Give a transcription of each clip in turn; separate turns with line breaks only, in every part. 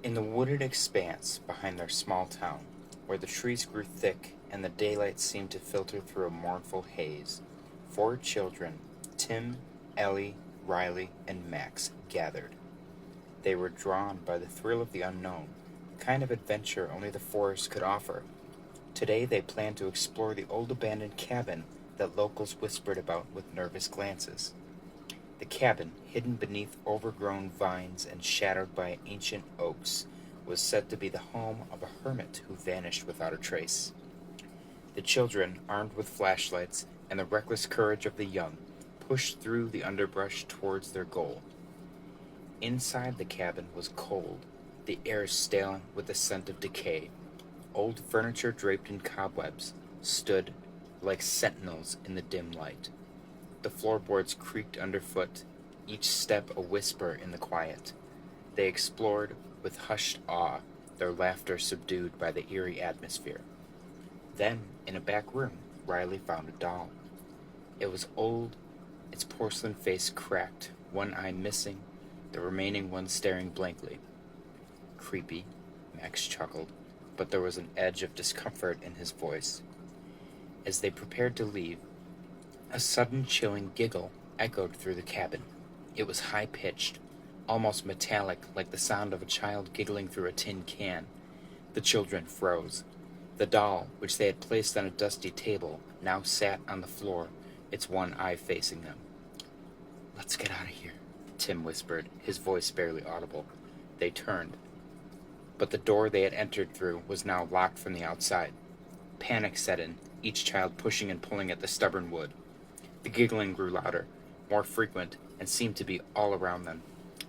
In the wooded expanse behind their small town, where the trees grew thick and the daylight seemed to filter through a mournful haze, 4 children, Tim, Ellie, Riley, and Max, gathered. They were drawn by the thrill of the unknown, the kind of adventure only the forest could offer. Today they planned to explore the old abandoned cabin that locals whispered about with nervous glances. The cabin, hidden beneath overgrown vines and shadowed by ancient oaks, was said to be the home of a hermit who vanished without a trace. The children, armed with flashlights and the reckless courage of the young, pushed through the underbrush towards their goal. Inside the cabin was cold, the air stale with the scent of decay. Old furniture draped in cobwebs stood like sentinels in the dim light. The floorboards creaked underfoot, each step a whisper in the quiet. They explored with hushed awe, their laughter subdued by the eerie atmosphere. Then, in a back room, Riley found a doll. It was old, its porcelain face cracked, one eye missing, the remaining one staring blankly. Creepy, Max chuckled, but there was an edge of discomfort in his voice. As they prepared to leave, a sudden chilling giggle echoed through the cabin. It was high-pitched, almost metallic, like the sound of a child giggling through a tin can. The children froze. The doll, which they had placed on a dusty table, now sat on the floor, its one eye facing them. "Let's get out of here," Tim whispered, his voice barely audible. They turned, but the door they had entered through was now locked from the outside. Panic set in, each child pushing and pulling at the stubborn wood. The giggling grew louder, more frequent, and seemed to be all around them.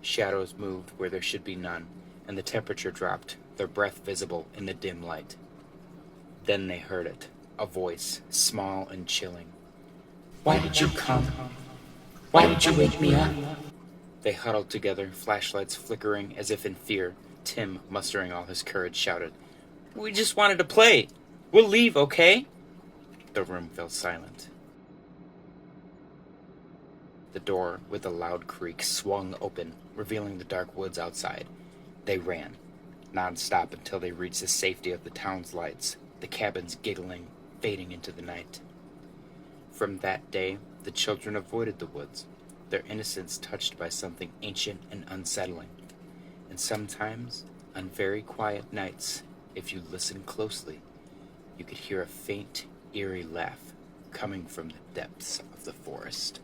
Shadows moved where there should be none, and the temperature dropped, their breath visible in the dim light. Then they heard it, a voice, small and chilling. "Why did you come? Why did you wake me up?" They huddled together, flashlights flickering as if in fear. Tim, mustering all his courage, shouted, "We just wanted to play. We'll leave, okay?" The room fell silent. The door, with a loud creak, swung open, revealing the dark woods outside. They ran, non-stop until they reached the safety of the town's lights, the cabins giggling, fading into the night. From that day, the children avoided the woods, their innocence touched by something ancient and unsettling. And sometimes, on very quiet nights, if you listened closely, you could hear a faint, eerie laugh coming from the depths of the forest.